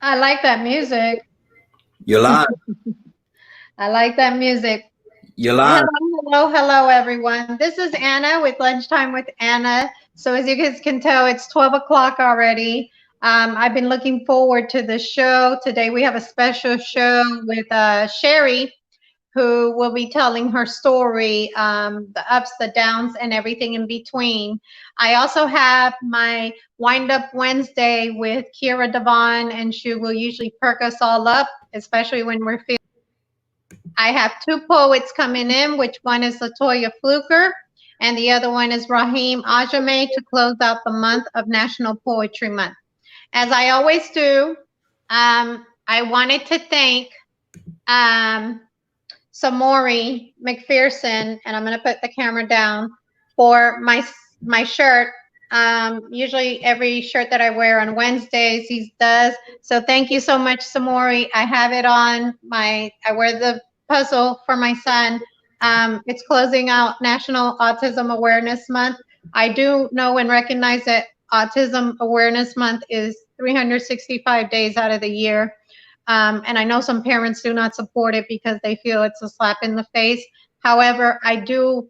I like that music. You're lying. I like that music. You're lying. Hello, everyone. This is Anna with Lunchtime with Anna. So, as you guys can tell, it's 12 o'clock already. I've been looking forward to the show. Today, we have a special show with Sherry, who will be telling her story, the ups, the downs, and everything in between. I also have my Wind Up Wednesday with Kira Devon, and she will usually perk us all up, especially when we're feeling. I have two poets coming in, which one is Latoya Fluker, and the other one is Raheem Ajame to close out the month of National Poetry Month. As I always do, I wanted to thank um, Samori McPherson, and I'm going to put the camera down for my shirt. Usually every shirt that I wear on Wednesdays, he does. So thank you so much, Samori. I have it on I wear the puzzle for my son. It's closing out National Autism Awareness Month. I do know and recognize that Autism Awareness Month is 365 days out of the year. And I know some parents do not support it because they feel it's a slap in the face. However, I do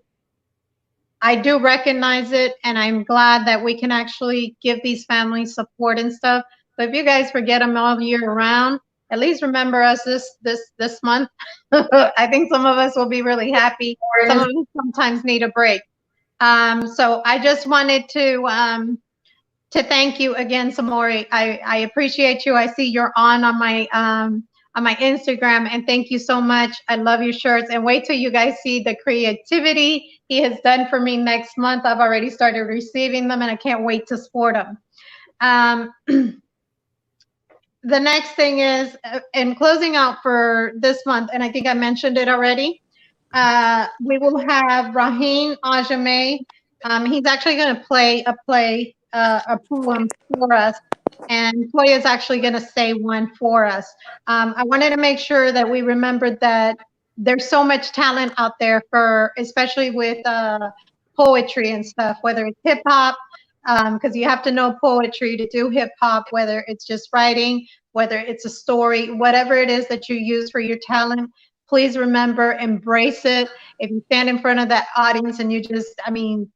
recognize it, and I'm glad that we can actually give these families support and stuff. But if you guys forget them all year round, at least remember us this month. I think some of us will be really happy. Some of us sometimes need a break. So I just wanted to thank you again, Samori. I appreciate you. I see you're on my Instagram, and thank you so much. I love your shirts, and wait till you guys see the creativity he has done for me next month. I've already started receiving them, and I can't wait to sport them. Um, the next thing is, in closing out for this month, and I think I mentioned it already, we will have Raheen Ajame. He's actually going to play a poem for us, and Toya is actually going to say one for us. I wanted to make sure that we remembered that there's so much talent out there for, especially with poetry and stuff, whether it's hip hop, because you have to know poetry to do hip hop, whether it's just writing, whether it's a story, whatever it is that you use for your talent. Please remember, embrace it. If you stand in front of that audience and you just, I mean,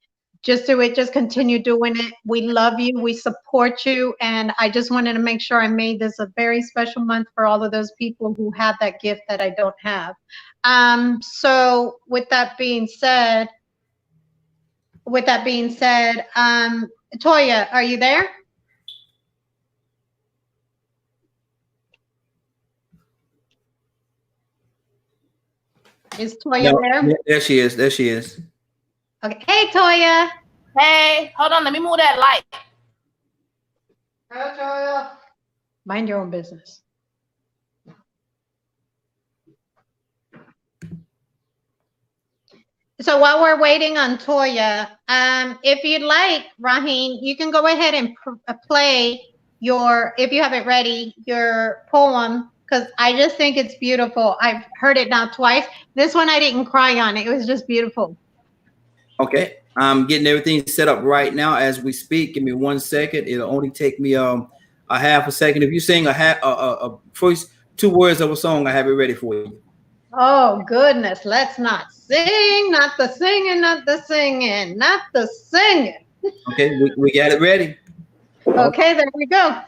just do it, just continue doing it. We love you, we support you, and I just wanted to make sure I made this a very special month for all of those people who have that gift that I don't have. So with that being said, Toya, are you there? Is Toya No, there? there she is. There she is. Okay. Hey, Toya. Hey, hold on. Let me move that light. Hey, Toya. Mind your own business. So while we're waiting on Toya, if you'd like, Raheen, you can go ahead and play your, if you have it ready, your poem, because I just think it's beautiful. I've heard it now twice. This one I didn't cry on. It was just beautiful. Okay. I'm getting everything set up right now as we speak. Give me 1 second. It'll only take me a half a second. If you sing a first two words of a song, I have it ready for you. Oh, goodness. Let's not sing, not the singing, not the singing, not the singing. Okay, we got it ready. Okay, there we go.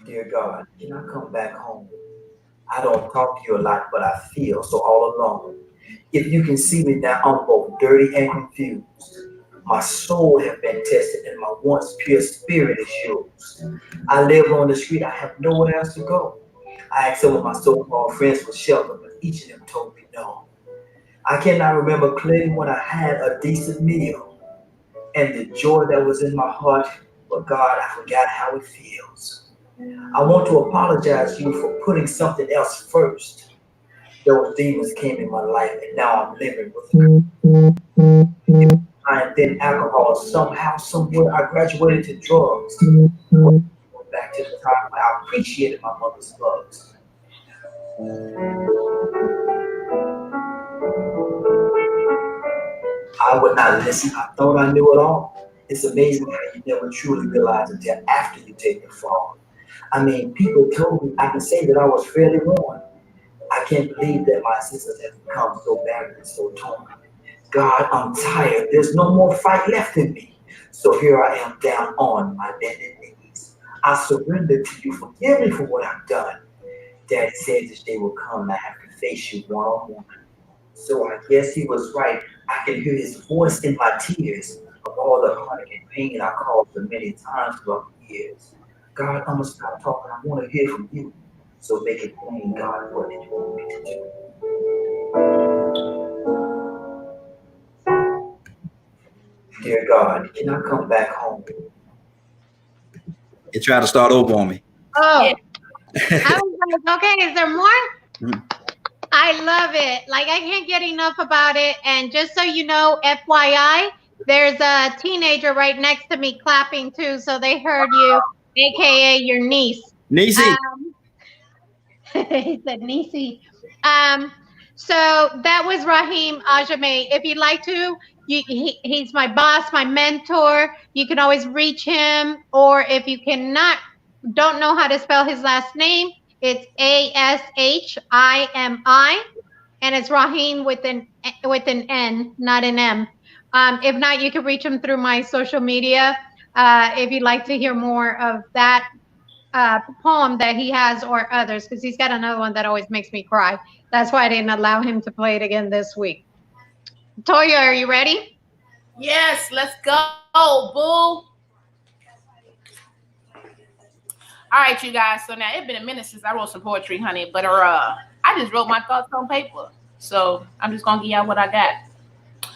Dear God, can I come back home? I don't talk to you a lot, but I feel so all alone. If you can see me now, I'm both dirty and confused. My soul has been tested, and my once pure spirit is used. I live on the street, I have nowhere else to go. I asked some of my so-called friends for shelter, but each of them told me no. I cannot remember clearly when I had a decent meal and the joy that was in my heart, but God, I forgot how it feels. I want to apologize to you for putting something else first. Those demons came in my life, and now I'm living with and then alcohol. Somehow, somewhere, I graduated to drugs. Going back to the time when I appreciated my mother's hugs. I would not listen. I thought I knew it all. It's amazing how you never truly realize until after you take the fall. I mean, people told me I can say that I was fairly worn. I can't believe that my sisters have become so barren and so torn. God, I'm tired. There's no more fight left in me. So here I am down on my bended knees. I surrender to you. Forgive me for what I've done. Daddy said this day will come. I have to face you one on one. So I guess he was right. I can hear his voice in my tears of all the heartache and pain I caused so many times throughout the years. God, I'm gonna stop talking. I want to hear from you. So make it plain, God, what did you want me to do? Dear God, can I come back home? It tried to start over on me. Oh, Yeah. I was like, okay, is there more? Mhm. I love it. Like, I can't get enough about it. And just so you know, FYI, there's a teenager right next to me clapping too. So they heard you, AKA your niece. Nisi. He said Nisi. Um, so that was Raheem Ajame. If you'd like to, he's my boss, my mentor. You can always reach him. Or if you don't know how to spell his last name, it's Ashimi, and it's Raheem with an N, not an M. If not, you can reach him through my social media. If you'd like to hear more of that poem that he has or others, because he's got another one that always makes me cry. That's why I didn't allow him to play it again this week. Toya, are you ready? Yes, let's go, boo. All right, you guys. So now it's been a minute since I wrote some poetry, honey. But I just wrote my thoughts on paper. So I'm just gonna give y'all what I got.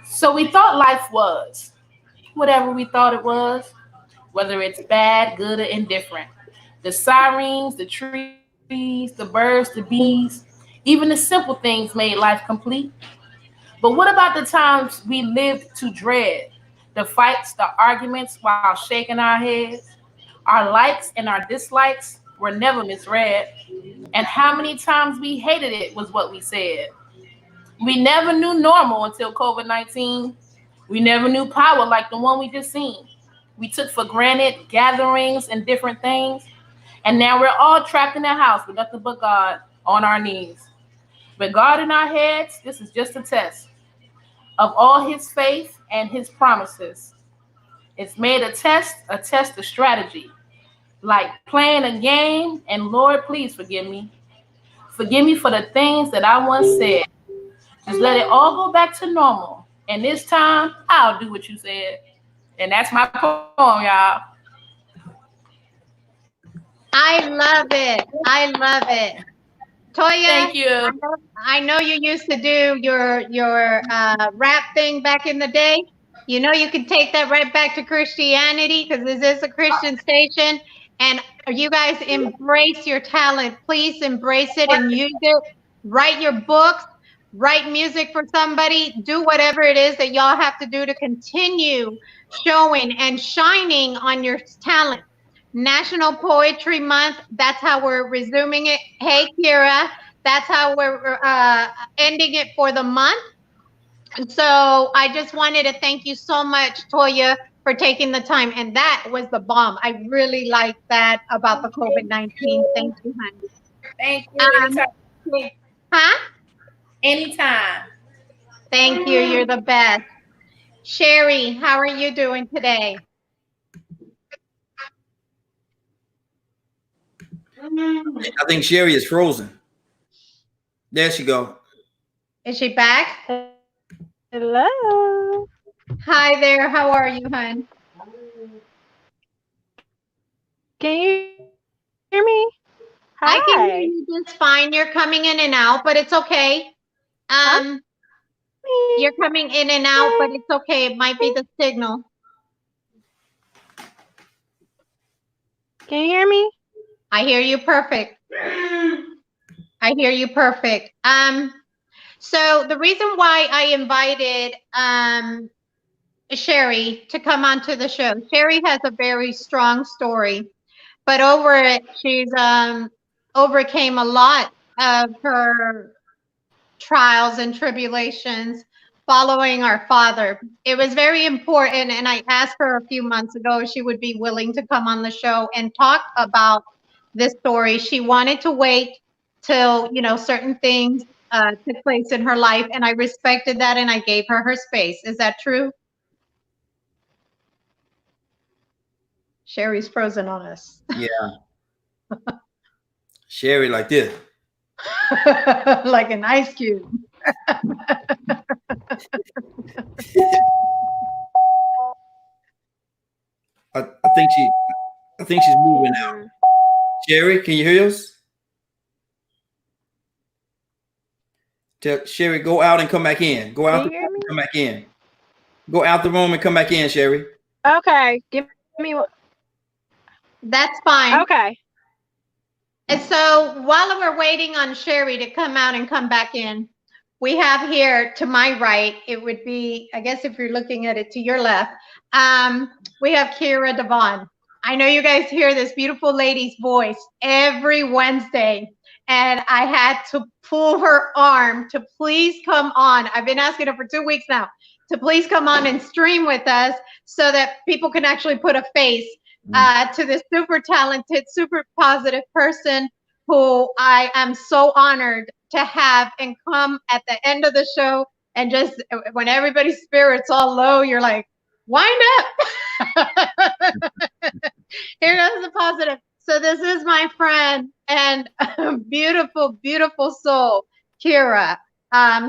So we thought life was whatever we thought it was, whether it's bad, good, or indifferent. The sirens, the trees, the birds, the bees, even the simple things made life complete. But what about the times we lived to dread? The fights, the arguments while shaking our heads. Our likes and our dislikes were never misread. And how many times we hated it was what we said. We never knew normal until COVID-19. We never knew power like the one we just seen. We took for granted gatherings and different things. And now we're all trapped in the house with nothing but God on our knees. With God in our heads, this is just a test of all his faith and his promises. It's made a test of strategy, like playing a game. And Lord, please forgive me. Forgive me for the things that I once said. Just let it all go back to normal. And this time, I'll do what you said. And that's my poem, y'all. I love it. I love it. Toya, Thank you. I know you used to do your rap thing back in the day. You know you can take that right back to Christianity because this is a Christian station. And you guys embrace your talent. Please embrace it and use it. Write your books, write music for somebody, do whatever it is that y'all have to do to continue showing and shining on your talent. National Poetry Month. That's how we're resuming it. Hey, Kira. That's how we're ending it for the month. So I just wanted to thank you so much, Toya, for taking the time. And that was the bomb. I really like that about the COVID-19. Thank you, honey. Thank you. Anytime. Huh? Anytime. Thank you. You're the best. Sherry, how are you doing today? I think Sherry is frozen. There she go. Is she back? Hello. Hi there. How are you, hon? Can you hear me? I can hear Hi. you just fine. You're coming in and out, but it's okay. I'm You're coming in and out, but it's okay. It might be the signal. Can you hear me? I hear you perfect. I hear you perfect. So the reason why I invited Sherry to come onto the show, Sherry has a very strong story, but over it, she's overcame a lot of her trials and tribulations following our father. It was very important, and I asked her a few months ago if she would be willing to come on the show and talk about this story. She wanted to wait till, certain things took place in her life, and I respected that, and I gave her space. Is that true? Sherry's frozen on us. Yeah. Sherry like this. Like an ice cube. I think she's moving now. Sherry, can you hear us? Tell Sherry, go out and come back in. Go out the room and come back in. Go out the room and come back in, Sherry. Okay, give me. That's fine. Okay. And so while we're waiting on Sherry to come out and come back in, we have here to my right, it would be, I guess if you're looking at it to your left, we have Kira Devon. I know you guys hear this beautiful lady's voice every Wednesday, and I had to pull her arm to please come on. I've been asking her for 2 weeks now to please come on and stream with us so that people can actually put a face to this super talented, super positive person who I am so honored to have and come at the end of the show. And just when everybody's spirit's all low, you're like, wind up. Here goes the positive. So this is my friend and beautiful, beautiful soul, Kira.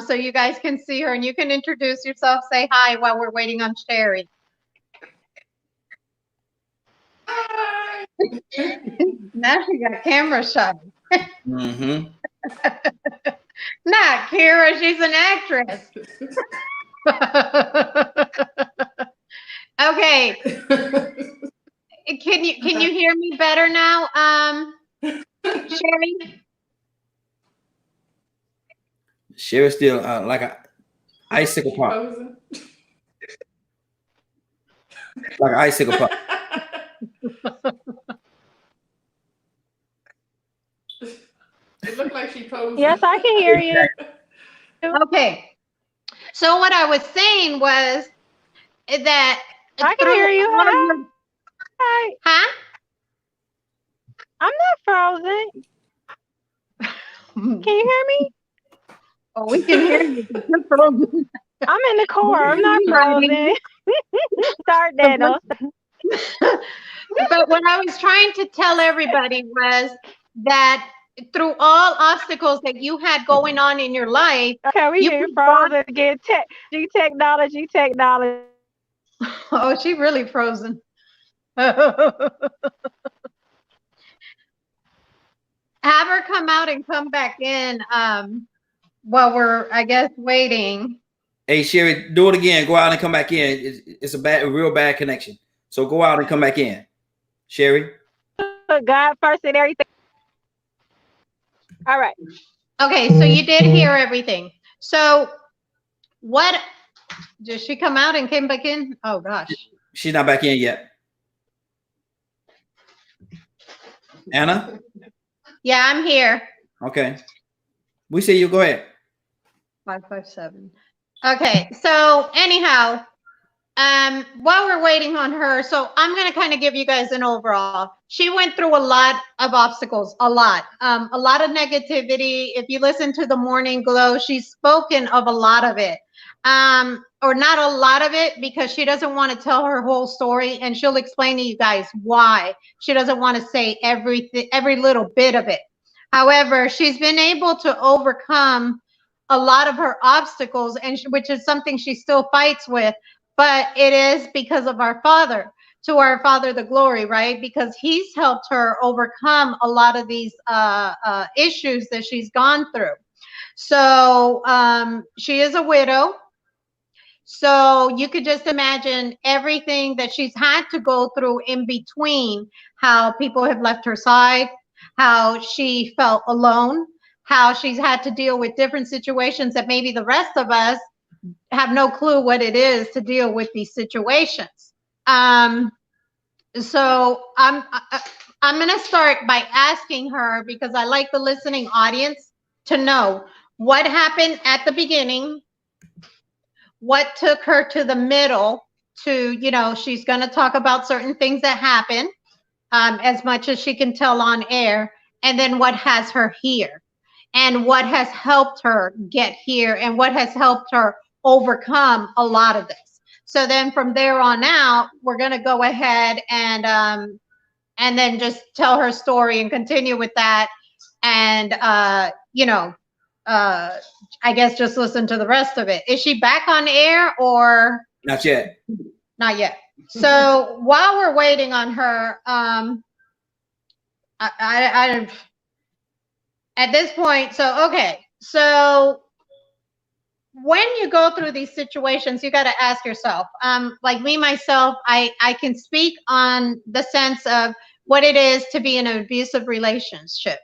So you guys can see her and you can introduce yourself, say hi while we're waiting on Sherry. Now she got camera shy. Mm-hmm. Not Kira, she's an actress. Okay. Can you hear me better now, Sherry? Sherry's still like an icicle pop. Like an icicle pop. It looked like she posed. Yes, I can hear you. Okay. So what I was saying was that I can hear you. Hi. Huh? I'm not frozen. Can you hear me? Oh, we can hear you. You're frozen. I'm in the car. I'm not frozen. Start that up. But what I was trying to tell everybody was that through all obstacles that you had going on in your life, Okay, we get frozen again. Technology. Oh, she really frozen. Have her come out and come back in while we're, I guess, waiting. Hey, Sherry, do it again. Go out and come back in. It's a real bad connection. So go out and come back in. Sherry? Put God first and everything. All right. Okay, so you did hear everything. So what, did she come out and came back in? Oh, gosh. She's not back in yet. Anna? Yeah, I'm here. Okay. We see you. Go ahead. 557. Okay, so anyhow, while we're waiting on her, so I'm going to kind of give you guys an overall. She went through a lot of obstacles, a lot of negativity. If you listen to the Morning Glow, she's spoken of a lot of it, or not a lot of it, because she doesn't want to tell her whole story, and she'll explain to you guys why she doesn't want to say everything, every little bit of it. However, she's been able to overcome a lot of her obstacles, and which is something she still fights with. But it is because of our Father, to our Father the glory, right? Because he's helped her overcome a lot of these issues that she's gone through. So she is a widow. So you could just imagine everything that she's had to go through in between, how people have left her side, how she felt alone, how she's had to deal with different situations that maybe the rest of us have no clue what it is to deal with these situations. So I'm going to start by asking her, because I like the listening audience to know what happened at the beginning, what took her to the middle to, she's going to talk about certain things that happen, as much as she can tell on air, and then what has her here and what has helped her get here and what has helped her overcome a lot of this. So then from there on out, we're going to go ahead and then just tell her story and continue with that. And, I guess just listen to the rest of it. Is she back on air or? Not yet. Not yet. So while we're waiting on her, I at this point, so when you go through these situations, you got to ask yourself, like me, myself, I can speak on the sense of what it is to be in an abusive relationship.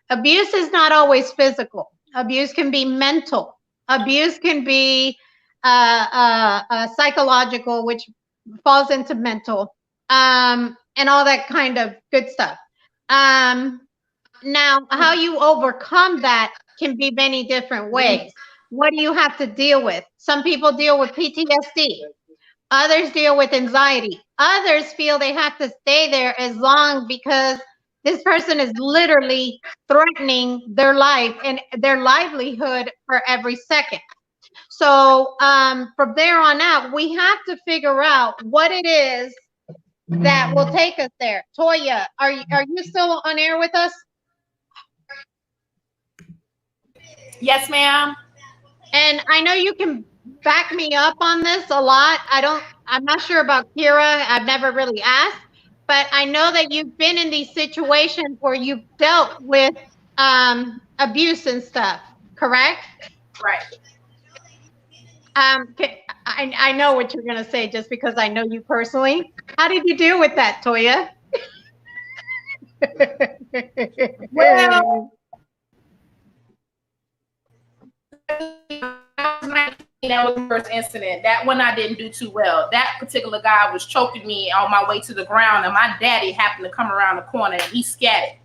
Abuse is not always physical. Abuse can be mental. Abuse can be psychological, which falls into mental, and all that kind of good stuff. Now, how you overcome that can be many different ways. What do you have to deal with? Some people deal with PTSD. Others deal with anxiety. Others feel they have to stay there as long because this person is literally threatening their life and their livelihood for every second. So from there on out, we have to figure out what it is that will take us there. Toya, are you still on air with us? Yes, ma'am. And I know you can back me up on this a lot. I'm not sure about Kira. I've never really asked, but I know that you've been in these situations where you've dealt with abuse and stuff, correct? Right. I know what you're going to say just because I know you personally. How did you deal with that, Toya? Well, that was the first incident. That one I didn't do too well. That particular guy was choking me on my way to the ground, and my daddy happened to come around the corner and he scattered.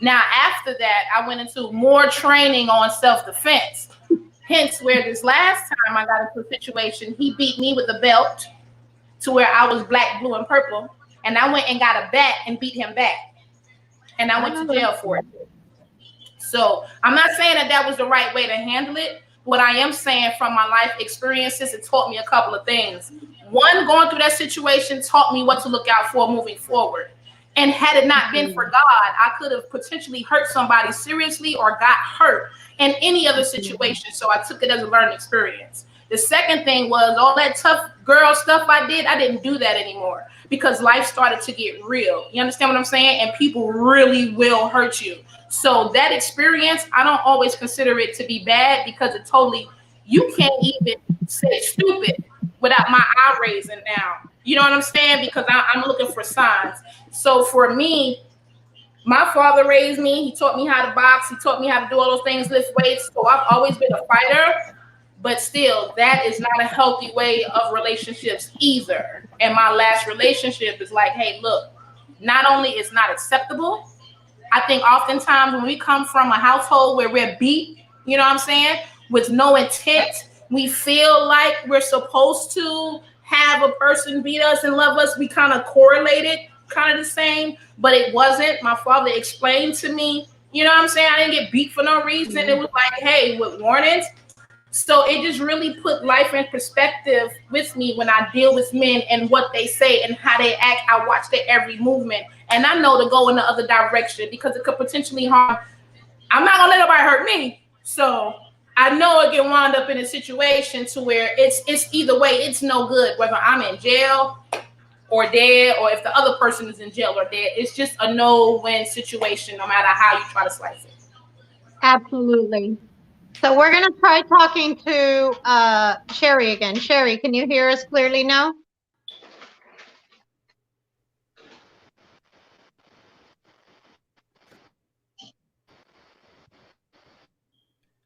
Now, after that, I went into more training on self-defense. Hence, where this last time I got into a situation, he beat me with a belt to where I was black, blue, and purple. And I went and got a bat and beat him back. And I went to jail for it. So I'm not saying that was the right way to handle it. What I am saying from my life experiences, it taught me a couple of things. One, going through that situation taught me what to look out for moving forward. And had it not been for God, I could have potentially hurt somebody seriously or got hurt in any other situation. So I took it as a learning experience. The second thing was all that tough girl stuff I didn't do that anymore because life started to get real. You understand what I'm saying? And people really will hurt you. So that experience, I don't always consider it to be bad because it totally, you can't even say stupid without my eye raising now. You know what I'm saying? Because I'm looking for signs. So for me, my father raised me. He taught me how to box. He taught me how to do all those things, lift weights. So I've always been a fighter. But still, that is not a healthy way of relationships either. And my last relationship is like, hey, look, not only is not acceptable, I think oftentimes when we come from a household where we're beat, you know what I'm saying, with no intent, we feel like we're supposed to have a person beat us and love us. We kind of correlated, kind of the same, but it wasn't. My father explained to me, you know what I'm saying, I didn't get beat for no reason. It was like, hey, with warnings. So it just really put life in perspective with me when I deal with men and what they say and how they act. I watch their every movement and I know to go in the other direction because it could potentially harm. I'm not gonna let nobody hurt me. So I know it can wind up in a situation to where it's either way, it's no good, whether I'm in jail or dead, or if the other person is in jail or dead. It's just a no-win situation, no matter how you try to slice it. Absolutely. So we're going to try talking to Sherry again. Sherry, can you hear us clearly now?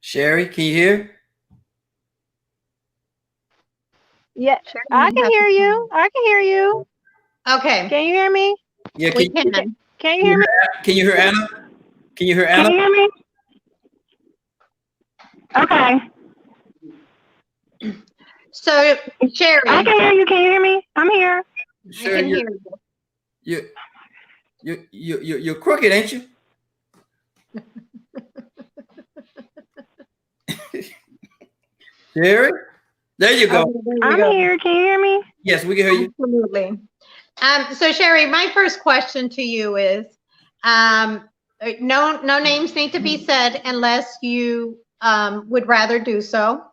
Sherry, can you hear? Yeah, I can hear you. I can hear you. Okay. Can you hear me? Yeah, we can. Can you hear me? Can you hear Anna? Can you hear Anna? Can you hear me? Okay. So, Sherry, I can hear you. Can you hear me? I'm here. I can hear you. You're crooked, ain't you? Sherry, there you go. Okay, there you I'm go. here. Can you hear me? Yes, we can hear you. Absolutely. So Sherry, my first question to you is, no names need to be said unless you would rather do so.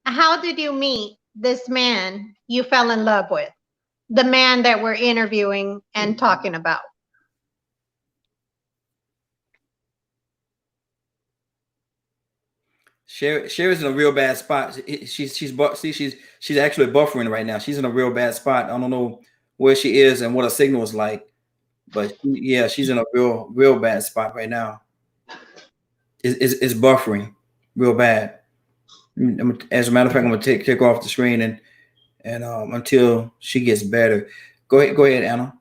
How did you meet this man you fell in love with? The man that we're interviewing and talking about. Sherry's in a real bad spot. She's actually buffering right now. She's in a real bad spot. I don't know where she is and what her signal is like, but yeah, she's in a real bad spot right now. It's buffering real bad. As a matter of fact, I'm gonna take off the screen and until she gets better. Go ahead, Anna.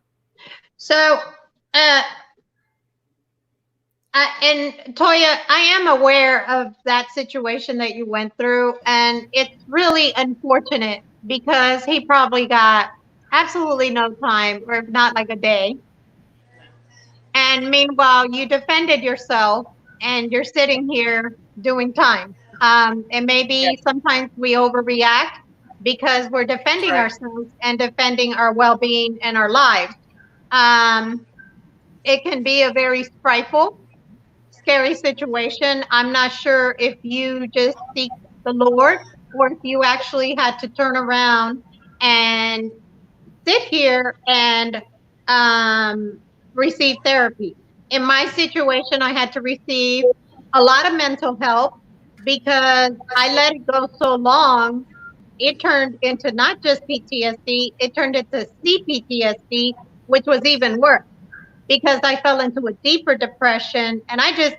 So, and Toya, I am aware of that situation that you went through, and it's really unfortunate because he probably got absolutely no time, or not like a day. And meanwhile, you defended yourself, and you're sitting here doing time. And maybe sometimes we overreact because we're defending ourselves and defending our well-being and our lives. It can be a very frightful, scary situation. I'm not sure if you just seek the Lord or if you actually had to turn around and sit here and receive therapy. In my situation, I had to receive a lot of mental help because I let it go so long. It turned into not just PTSD, it turned into CPTSD, which was even worse because I fell into a deeper depression. And I just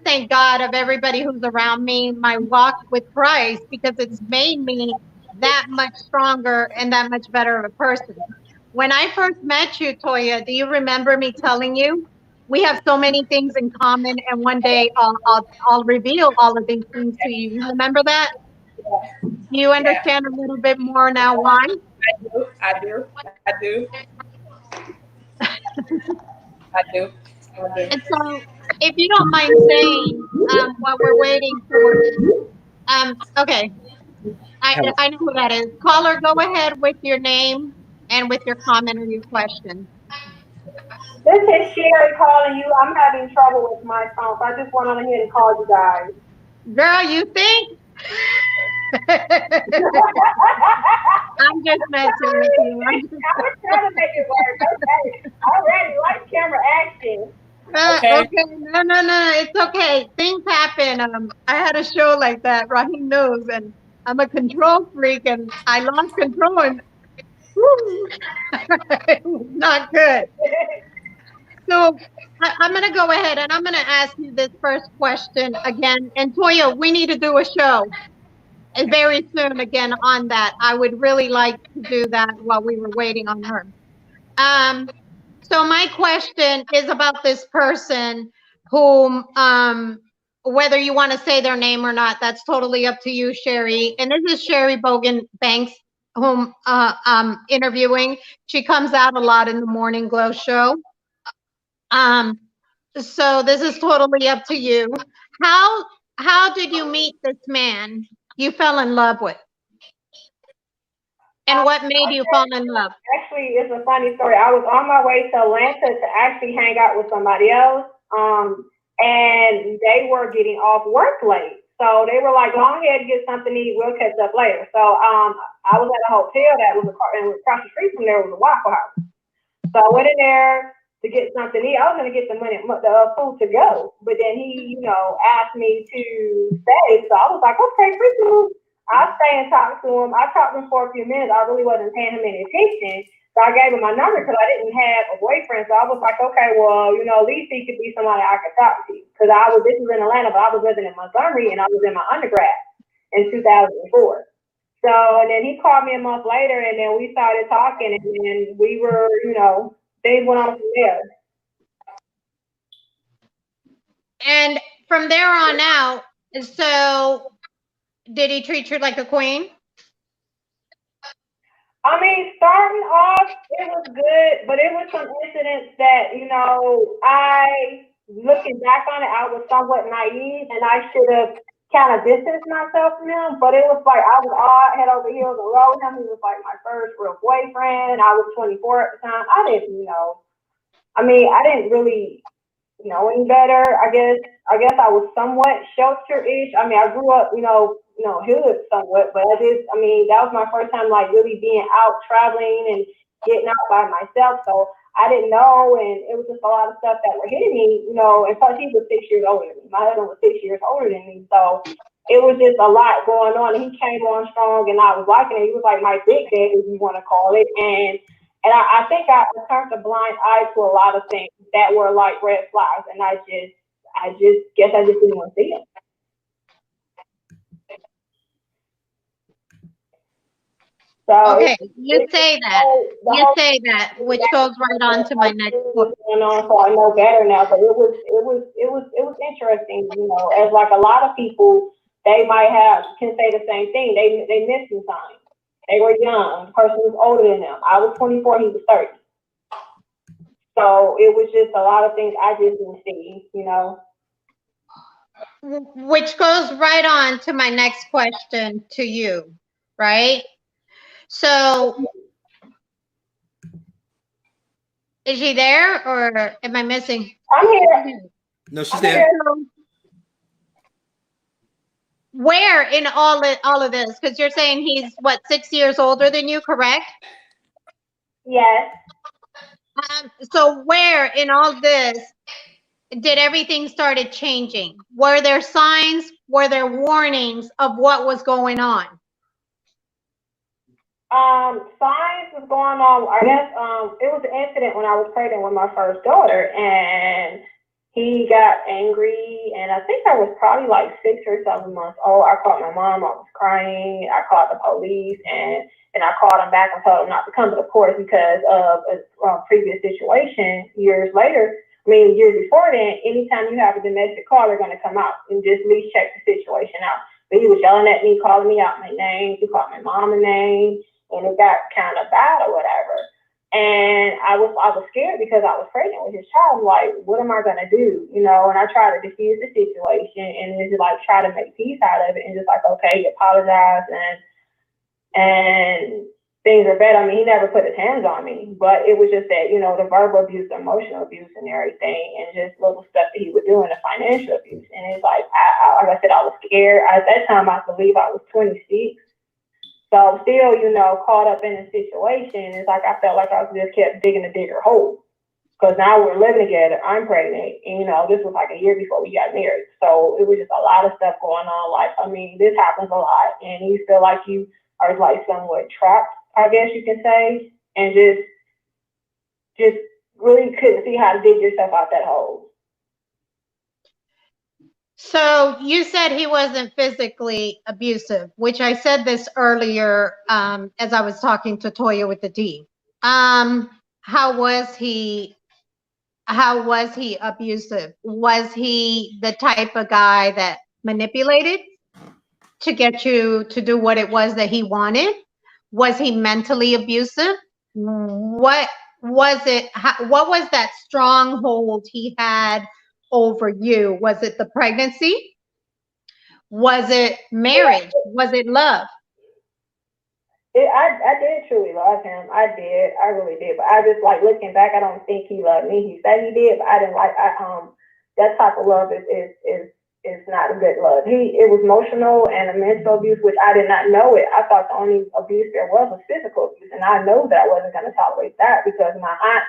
thank God of everybody who's around me, my walk with Christ, because it's made me that much stronger and that much better of a person. When I first met you, Toya, do you remember me telling you we have so many things in common, and one day I'll reveal all of these things to you. You remember that? Do you understand a little bit more now why? I do. I do. I do. I do. And so, if you don't mind saying, while we're waiting for, okay, I know who that is. Caller, go ahead with your name and with your comment or your question. This is Sherry calling you. I'm having trouble with my phone, so I just went on ahead and called you guys. Girl, you think? I'm just messing with you. I was trying to make it work. Okay. Already like camera action. Okay. Okay, no, it's okay. Things happen. I had a show like that, Raheem knows, and I'm a control freak, and I lost control, and whew, it was not good. So I'm going to go ahead and I'm going to ask you this first question again. And Toya, we need to do a show very soon again on that. I would really like to do that while we were waiting on her. So my question is about this person whom, whether you want to say their name or not, that's totally up to you, Sherry. And this is Sherry Bogan Banks, whom I'm interviewing. She comes out a lot in the Morning Glow show. So this is totally up to you. How did you meet this man you fell in love with? And what made you fall in love? Actually, it's a funny story. I was on my way to Atlanta to actually hang out with somebody else, and they were getting off work late. So they were like, "Go ahead and get something to eat. We'll catch up later." So I was at a hotel that was across the street from there was a Waffle House. So I went in there to get something to eat. I was going to get the food to go, but then he, asked me to stay. So I was like, "Okay, free food." I stay and talk to him. I talked to him for a few minutes. I really wasn't paying him any attention. So I gave him my number because I didn't have a boyfriend. So I was like, okay, well, at least he could be somebody I could talk to. Because this was in Atlanta, but I was living in Montgomery and I was in my undergrad in 2004. So, and then he called me a month later and then we started talking and then we were, things went on from there. And from there on out, so Did he treat you like a queen? I mean, starting off, it was good, but it was some incidents that, looking back on it, I was somewhat naive and I should have kind of distanced myself from him. But it was like I was all head over heels in love with him. He was like my first real boyfriend. I was 24 at the time. I didn't really know any better. I guess I was somewhat shelter-ish. I mean, I grew up, hood somewhat, but that was my first time like really being out traveling and getting out by myself. So I didn't know, and it was just a lot of stuff that were hitting me, and plus he was 6 years older than me. My husband was 6 years older than me, so it was just a lot going on. And he came on strong, and I was liking it. He was like my big daddy, if you want to call it, and I think I turned a blind eye to a lot of things that were like red flags, and I just guess I just didn't want to see them. So okay, you say that, which goes right on to my next point. So I know better now, but it was interesting, as like a lot of people, they can say the same thing. They missed some signs. They were young. The person was older than them. I was 24, he was 30. So it was just a lot of things I just didn't see, Which goes right on to my next question to you, right? So is she there or am I missing? I'm here. No, she's there. Where in all of this? Because you're saying he's what, 6 years older than you, correct? Yes. So where in all this did everything started changing? Were there signs? Were there warnings of what was going on? Signs was going on. I guess it was an incident when I was pregnant with my first daughter, and he got angry, and I think I was probably like 6 or 7 months old. I called my mom. I was crying. I called the police, and I called him back and told him not to come to the court because of a previous situation years later. Years before then, anytime you have a domestic call, they're going to come out and just at least check the situation out. But he was yelling at me, calling me out my name. He called my mom a name, and it got kind of bad or whatever. And I was scared because I was pregnant with his child. I'm like, what am I going to do? And I tried to defuse the situation and just like try to make peace out of it and just like, okay, apologize and things are better. He never put his hands on me, but it was just that, the verbal abuse, the emotional abuse and everything, and just little stuff that he would do and the financial abuse. And it's like, like I said, I was scared. At that time, I believe I was 26. So still, caught up in the situation. It's like I felt like I was just kept digging a bigger hole. Because now we're living together. I'm pregnant. And, this was like a year before we got married. So it was just a lot of stuff going on. Like, this happens a lot. And you feel like you are like somewhat trapped, I guess you can say. And just really couldn't see how to dig yourself out that hole. So you said he wasn't physically abusive, which I said this earlier as I was talking to Toya with the D. How was he abusive? Was he the type of guy that manipulated to get you to do what it was that he wanted? Was he mentally abusive? What was it? What was that stronghold he had over you? Was it the pregnancy? Was it marriage? Was it love? I did truly love him. I did. I really did. But I just like looking back, I don't think he loved me. He said he did, but I didn't like that type of love is not a good love. It was emotional and a mental abuse, which I did not know it. I thought the only abuse there was physical abuse, and I know that I wasn't going to tolerate that because my aunt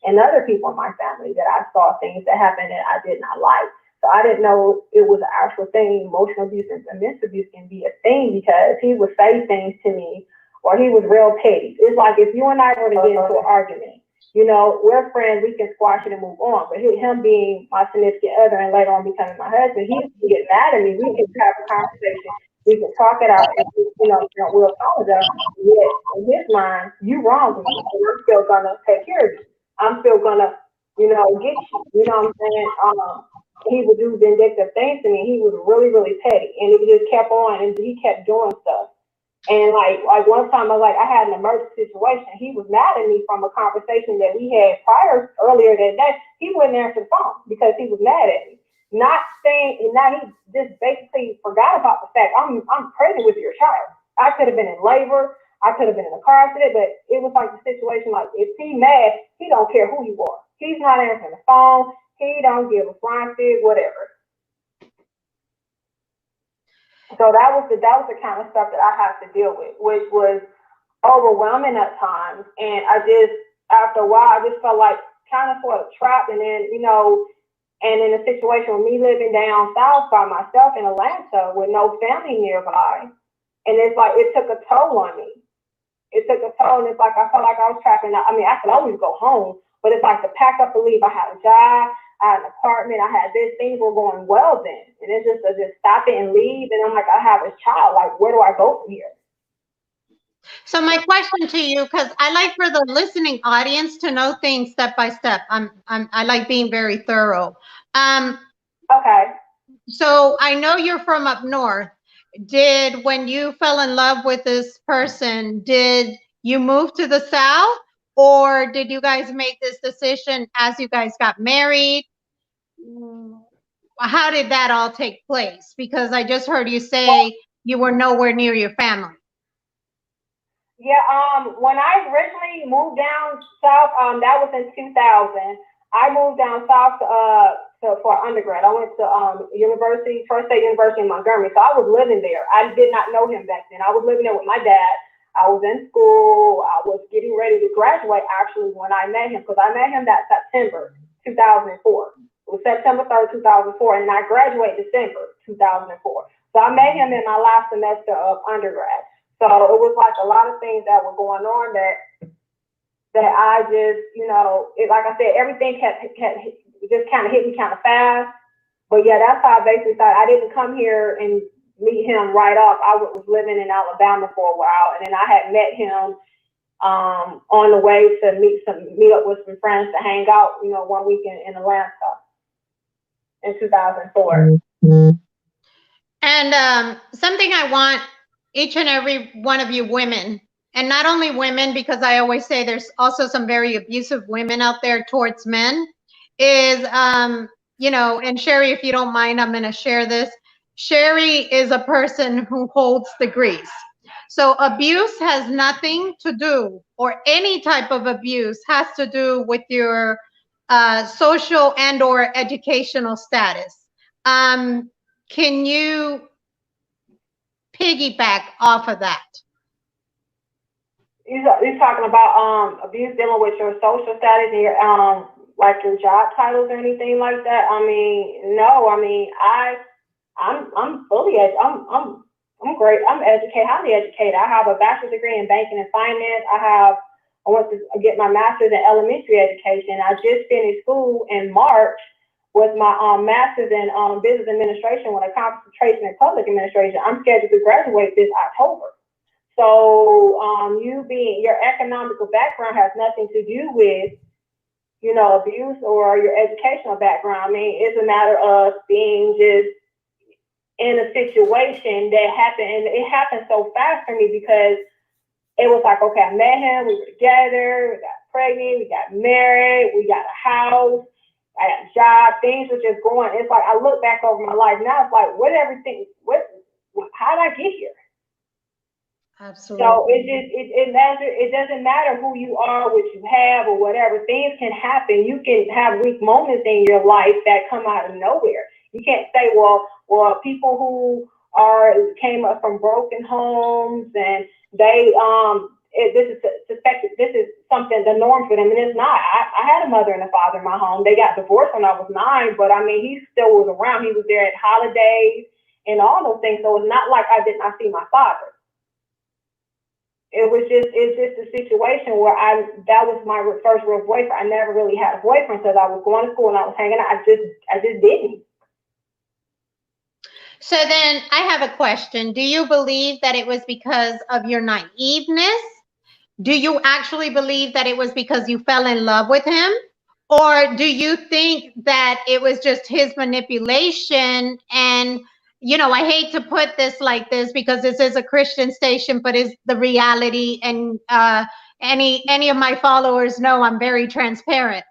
and other people in my family that I saw things that happened that I did not like. So I didn't know it was an actual thing. Emotional abuse and mental abuse can be a thing because he would say things to me, or he was real petty. It's like if you and I were to get into an argument, we're friends, we can squash it and move on. But him being my significant other and later on becoming my husband, he used to get mad at me. We can have a conversation, we can talk it out, and we'll apologize. Yet in his mind, you wronged me, and I'm still gonna take care of you. I'm still gonna, get you. You know what I'm saying? he would do vindictive things to me. He was really, really petty, and it just kept on, and he kept doing stuff. And like one time, I had an emergency situation. He was mad at me from a conversation that we had earlier that day. He wouldn't answer the phone because he was mad at me. Not saying, and now he just basically forgot about the fact I'm pregnant with your child. I could have been in labor. I could have been in a car accident, but it was like the situation, like if he mad, he don't care who you are. He's not answering the phone. He don't give a flying fig, whatever. So that was the kind of stuff that I had to deal with, which was overwhelming at times. And I just, after a while, I just felt like kind of sort of trapped. And then, and in a situation with me living down south by myself in Atlanta with no family nearby. And it's like, it took a toll on me. It took a toll, and it's like, I felt like I was trapping. I mean, I could always go home, but it's like to pack up and leave. I had a job, I had an apartment, I had this, things were going well then. And it's just to just stop it and leave. And I'm like, I have a child, like, where do I go from here? So my question to you, because I like for the listening audience to know things step by step. I like being very thorough. Okay. So I know you're from up north. When you fell in love with this person, did you move to the South, or did you guys make this decision as you guys got married? How did that all take place? Because I just heard you say you were nowhere near your family. Yeah, when I originally moved down south, that was in 2000. I moved down south for undergrad. I went to First State University in Montgomery. So I was living there. I did not know him back then. I was living there with my dad. I was in school. I was getting ready to graduate actually when I met him, because I met him that September 2004. It was September 3rd, 2004, and I graduated December 2004. So I met him in my last semester of undergrad. So it was like a lot of things that were going on that I just, like I said, everything just kind of hit me kind of fast. But yeah, that's how I basically started. I didn't come here and meet him right off. I was living in Alabama for a while, and then I had met him on the way to meet up with some friends to hang out, one weekend in Atlanta in 2004. And something I want each and every one of you women, and not only women, because I always say there's also some very abusive women out there towards men, is, and Sherry, if you don't mind, I'm going to share this. Sherry is a person who holds the grease. So abuse has nothing to do, or any type of abuse has to do with your social and or educational status. Can you piggyback off of that? You're talking about abuse dealing with your social status and your like your job titles or anything like that? I mean, no. I mean, I'm fully I'm great. I'm educated, highly educated. I have a bachelor's degree in banking and finance. I went to get my master's in elementary education. I just finished school in March with my master's in business administration with a concentration in public administration. I'm scheduled to graduate this October. So your economical background has nothing to do with, abuse or your educational background. I mean, it's a matter of being just in a situation that happened, and it happened so fast for me because it was like, okay, I met him, we were together, we got pregnant, we got married, we got a house, I got a job, things were just going. It's like, I look back over my life now, it's like, how did I get here? Absolutely. So it doesn't matter who you are, what you have, or whatever. Things can happen. You can have weak moments in your life that come out of nowhere. You can't say, well, people who came up from broken homes and they this is something the norm for them, and it's not. I had a mother and a father in my home. They got divorced when I was 9, but I mean, he still was around. He was there at holidays and all those things. So it's not like I did not see my father. It's just a situation where that was my first real boyfriend. I never really had a boyfriend because I was going to school and I was hanging out. I just didn't. So then I have a question. Do you believe that it was because of your naiveness? Do you actually believe that it was because you fell in love with him? Or do you think that it was just his manipulation? And, you know, I hate to put this like this because this is a Christian station, but is the reality. And any of my followers know I'm very transparent.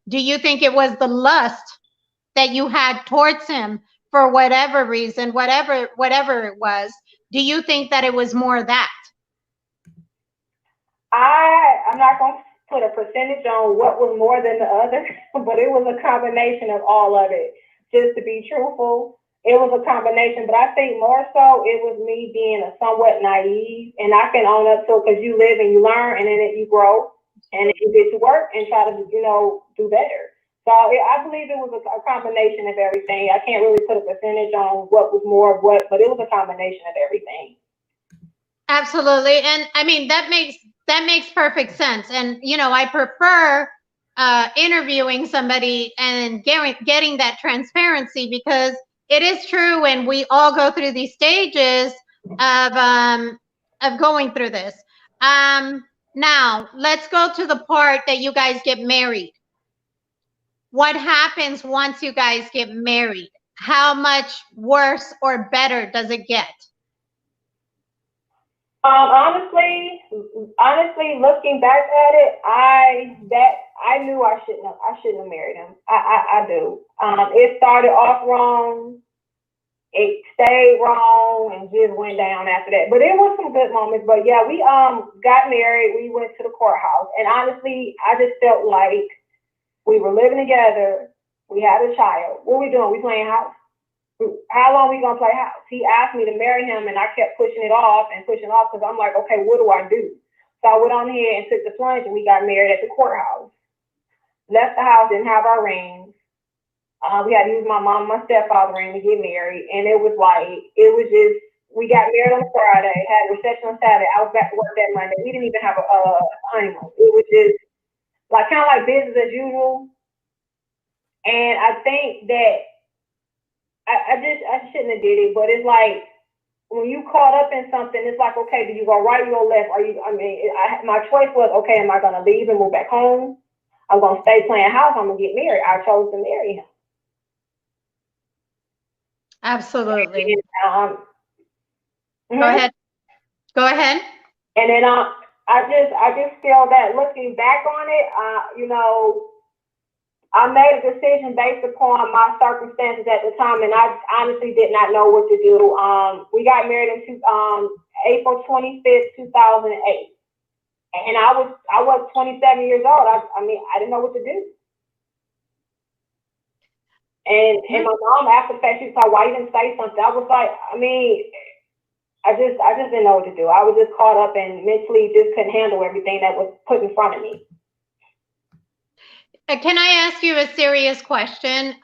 Do you think it was the lust that you had towards him for whatever reason, whatever it was? Do you think that it was more that? I'm not going to put a percentage on what was more than the other, but it was a combination of all of it. Just to be truthful, it was a combination, but I think more so it was me being a somewhat naive, and I can own up to it because you live and you learn, and then you grow, and then you get to work and try to, do better. So I believe it was a combination of everything. I can't really put a percentage on what was more of what, but it was a combination of everything. Absolutely. And I mean, that makes perfect sense. And, you know, I prefer interviewing somebody and getting that transparency, because it is true. And we all go through these stages of going through this. Now let's go to the part that you guys get married. What happens once you guys get married? How much worse or better does it get? Honestly, looking back at it, I knew I shouldn't have married him. I do. It started off wrong. It stayed wrong and just went down after that. But it was some good moments. But yeah, we got married. We went to the courthouse, and honestly, I just felt like we were living together. We had a child. What we doing? We playing house. How long we gonna play house? He asked me to marry him, and I kept pushing it off because I'm like, okay, what do I do? So I went on here and took the plunge, and we got married at the courthouse. Left the house, didn't have our rings. We had to use my mom and my stepfather ring to get married, and it was just, we got married on Friday, had a reception on Saturday. I was back to work that Monday. We didn't even have a honeymoon. It was just like kind of like business as usual. And I think that I shouldn't have did it, but it's like when you caught up in something, it's like, okay, do you go right or you go left? My choice was, okay, am I gonna leave and move back home? I'm gonna stay playing house. I'm gonna get married. I chose to marry him. Absolutely. And, Go ahead. And then I just feel that looking back on it, I made a decision based upon my circumstances at the time, and I honestly did not know what to do. We got married in April 25th, 2008, and I was 27 years old. I didn't know what to do. And my mom, after the fact, she was like, "Why you didn't say something?" I was like, I just didn't know what to do. I was just caught up and mentally just couldn't handle everything that was put in front of me. Can I ask you a serious question?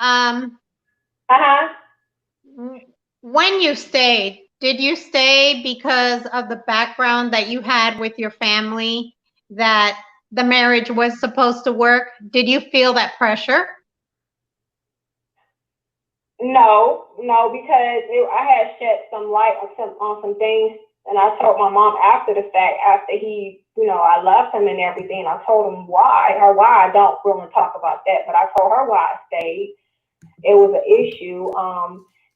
When you stayed, did you stay because of the background that you had with your family, that the marriage was supposed to work? Did you feel that pressure? No, because I had shed some light on some things, and I told my mom after the fact, after he, I left him and everything. I told him why I don't really talk about that, but I told her why I stayed. It was an issue,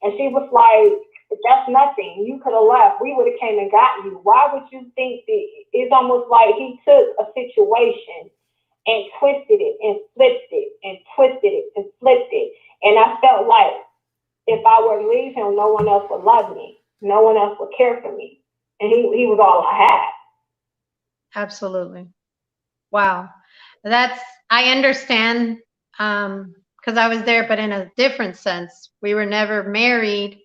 and she was like, "That's nothing. You could have left. We would have came and got you. Why would you think that?" It's almost like he took a situation and twisted it and flipped it and twisted it and flipped it, and I felt like if I were to leave him, no one else would love me. No one else would care for me. And he was all I had. Absolutely. Wow. I understand, because I was there, but in a different sense. We were never married,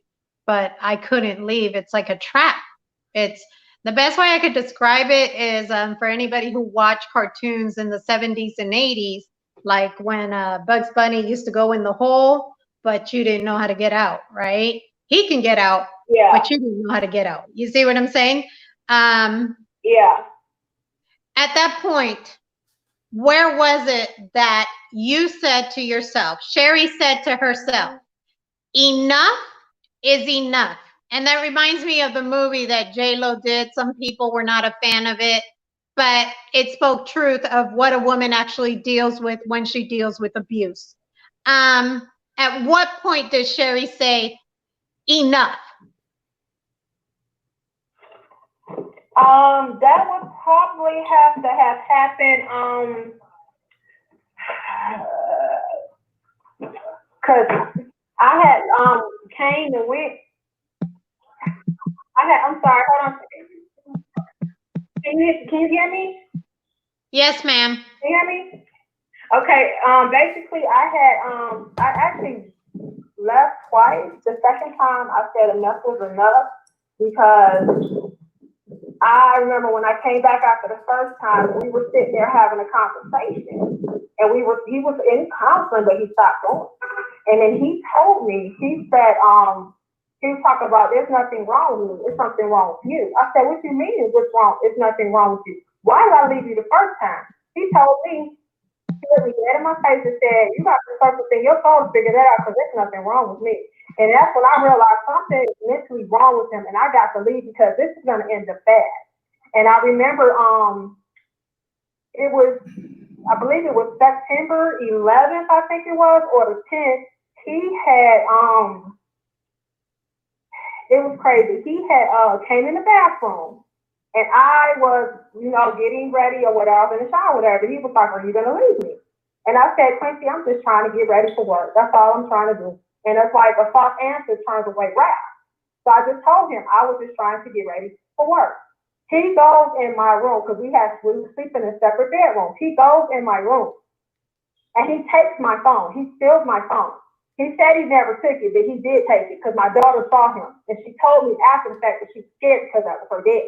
but I couldn't leave. It's like a trap. It's the best way I could describe it is for anybody who watched cartoons in the 70s and 80s, like when Bugs Bunny used to go in the hole, but you didn't know how to get out, right? He can get out, yeah, but you didn't know how to get out. You see what I'm saying? Yeah. At that point, where was it that you said to yourself, Sherry said to herself, enough is enough? And that reminds me of the movie that J-Lo did. Some people were not a fan of it. but it spoke truth of what a woman actually deals with when she deals with abuse. At what point does Sherry say enough? That would probably have to have happened, cause I had, came and went. I'm sorry, hold on. Can you hear me? Yes, ma'am. Can you hear me? Okay, basically I actually left twice. The second time I said enough was enough because I remember when I came back after the first time, we were sitting there having a conversation, and he was in counseling, but he stopped going. And then he told me, he said, he was talking about there's nothing wrong with me, it's something wrong with you. I said, what you mean what's wrong? It's nothing wrong with you. Why did I leave you the first time? He told me, he looked me dead in my face and said, you got to start within your soul to figure that out because there's nothing wrong with me. And that's when I realized something is mentally wrong with him, and I got to leave because this is going to end up bad. And I remember, it was, I believe it was September 11th, I think it was, or the 10th. He had, it was crazy. He had came in the bathroom, and I was, getting ready or whatever, in the shower, whatever. He was like, "Are you gonna leave me?" And I said, "Quincy, I'm just trying to get ready for work. That's all I'm trying to do." And it's like a false answer turns away wrath. So I just told him I was just trying to get ready for work. He goes in my room because we were sleeping in separate bedrooms. He goes in my room and he takes my phone. He steals my phone. He said he never took it, but he did take it because my daughter saw him. And she told me after the fact that she was scared because that was her dad.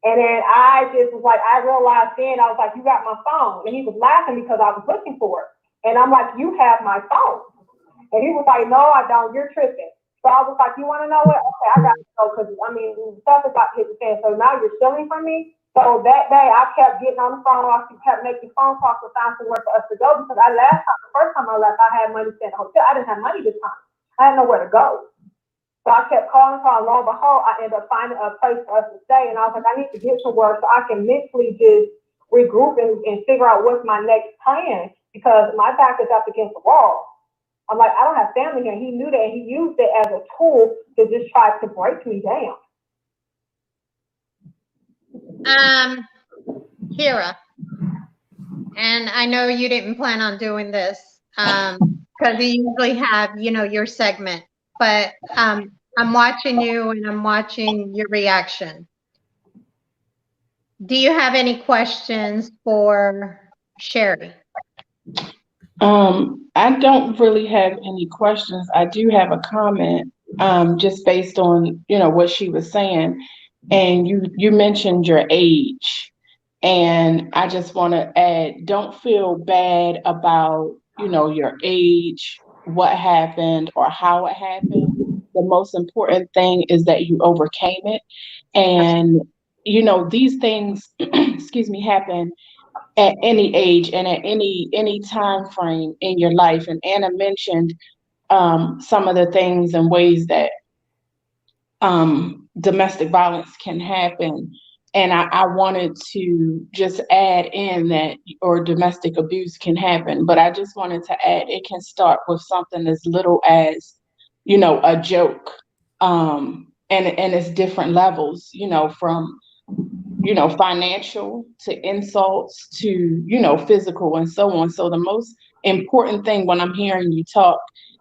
And then I just was like, I realized then, I was like, you got my phone. And he was laughing because I was looking for it. And I'm like, you have my phone. And he was like, no, I don't. You're tripping. So I was like, you want to know what? Okay, I got to go because, stuff is about to hit the fan. So now you're stealing from me. So that day I kept getting on the phone. I kept making phone calls to find somewhere for us to go because the first time I left, I had money to stay in the hotel. I didn't have money this time. I didn't know where to go. So I kept calling. Lo and behold, I ended up finding a place for us to stay. And I was like, I need to get to work so I can mentally just regroup and figure out what's my next plan because my back is up against the wall. I'm like, I don't have family here. He knew that, and he used it as a tool to just try to break me down. Kira, and I know you didn't plan on doing this because you usually have, your segment, but I'm watching you and I'm watching your reaction. Do you have any questions for Sherry? I don't really have any questions. I do have a comment, just based on, what she was saying. And you mentioned your age. And I just want to add, don't feel bad about, your age, what happened or how it happened. The most important thing is that you overcame it. And, these things, excuse me, happen at any age and at any time frame in your life. And Anna mentioned some of the things and ways that domestic violence can happen. And I wanted to just add in that, or domestic abuse can happen, but I just wanted to add it can start with something as little as, a joke. And it's different levels, from financial to insults to, physical and so on. So the most important thing when I'm hearing you talk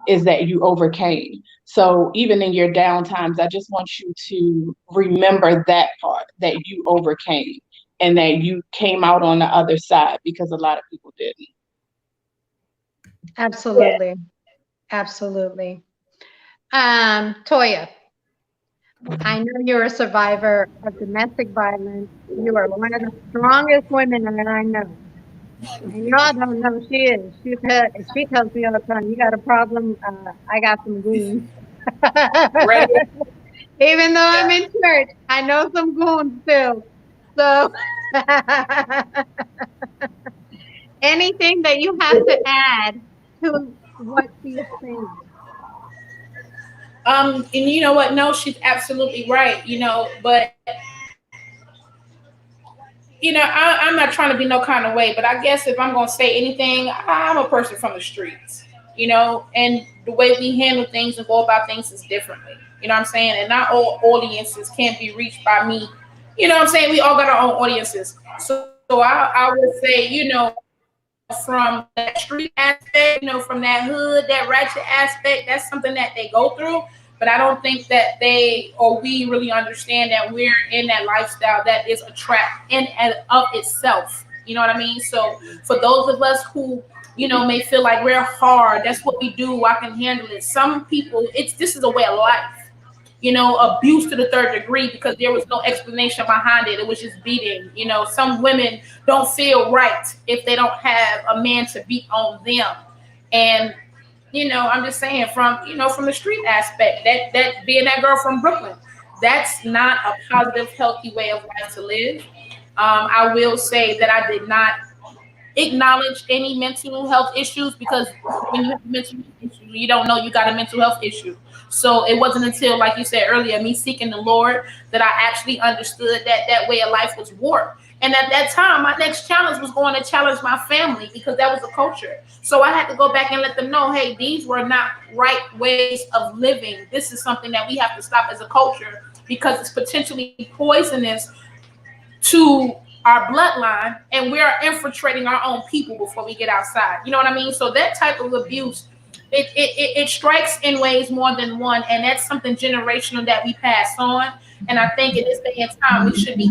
is that you overcame. So even in your down times, I just want you to remember that part, that you overcame and that you came out on the other side, because a lot of people didn't. Absolutely. Yeah. Absolutely. Toya, I know you're a survivor of domestic violence. You are one of the strongest women that I know. And y'all don't know she is. She tells me all the time, you got a problem, I got some goons. Right. Even though I'm in church, I know some goons too. So anything that you have to add to what she's saying? And you know what? No, she's absolutely right. But I'm not trying to be no kind of way, but I guess if I'm going to say anything, I'm a person from the streets, and the way we handle things and go about things is differently. You know what I'm saying? And not all audiences can be reached by me. You know what I'm saying? We all got our own audiences. So I would say, from that street aspect, from that hood, that ratchet aspect, that's something that they go through. But I don't think that they or we really understand that we're in that lifestyle that is a trap in and of itself. You know what I mean? So for those of us who, may feel like we're hard, that's what we do, I can handle it. Some people, this is a way of life. Abuse to the third degree because there was no explanation behind it. It was just beating. Some women don't feel right if they don't have a man to beat on them. And, I'm just saying from the street aspect, that being that girl from Brooklyn, that's not a positive, healthy way of life to live. I will say that I did not acknowledge any mental health issues because when you have a mental health issue, you don't know you got a mental health issue. So it wasn't until, like you said earlier, me seeking the Lord that I actually understood that way of life was warped. And at that time, my next challenge was going to challenge my family because that was the culture. So I had to go back and let them know, hey, these were not right ways of living. This is something that we have to stop as a culture because it's potentially poisonous to our bloodline, and we are infiltrating our own people before we get outside. You know what I mean? So that type of abuse, it strikes in ways more than one, and that's something generational that we pass on. And I think in this day and time, we should be.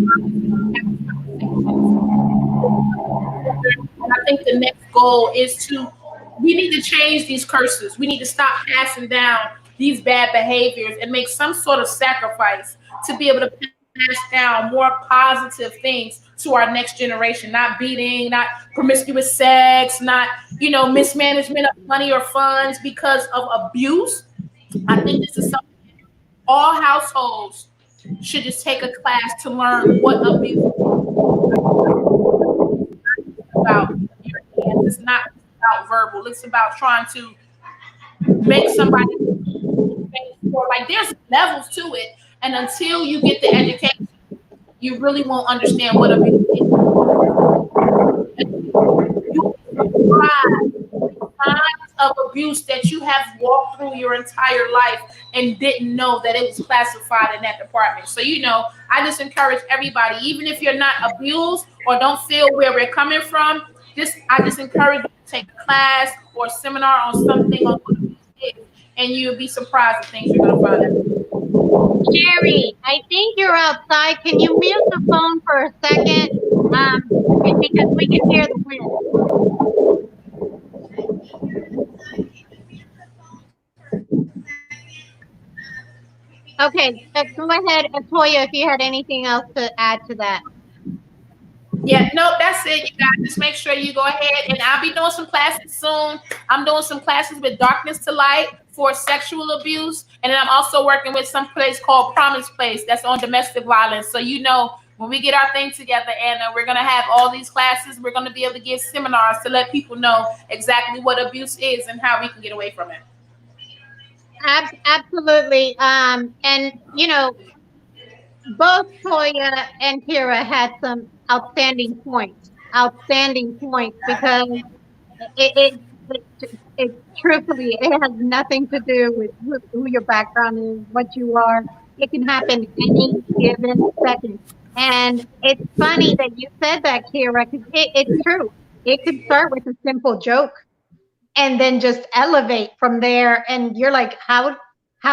And I think the next goal is we need to change these curses. We need to stop passing down these bad behaviors and make some sort of sacrifice to be able to pass down more positive things to our next generation, not beating, not promiscuous sex, not, mismanagement of money or funds because of abuse. I think this is something all households should just take a class to learn what abuse is about. It's not about verbal. It's about trying to make somebody like there's levels to it. And until you get the education, you really won't understand what abuse is. You kinds of abuse that you have walked through your entire life and didn't know that it was classified in that department. So, I just encourage everybody, even if you're not abused or don't feel where we're coming from, I just encourage you to take a class or a seminar on something on what abuse is, and you'll be surprised at things you're going to find out. Sherry, I think you're outside. Can you mute the phone for a second? Because we can hear the wind. Okay, go ahead, Toya, if you had anything else to add to that. Yeah, no, that's it. You guys just make sure you go ahead, and I'll be doing some classes soon. I'm doing some classes with Darkness to Light for sexual abuse, and then I'm also working with some place called Promise Place that's on domestic violence. So when we get our thing together, Anna, we're gonna have all these classes. We're gonna be able to give seminars to let people know exactly what abuse is and how we can get away from it. Absolutely. And both Toya and Kira had some outstanding points because it truthfully, it has nothing to do with who your background is, what you are. It can happen any given second. And it's funny that you said that, Kira, because it's true. It could start with a simple joke and then just elevate from there. And you're like, how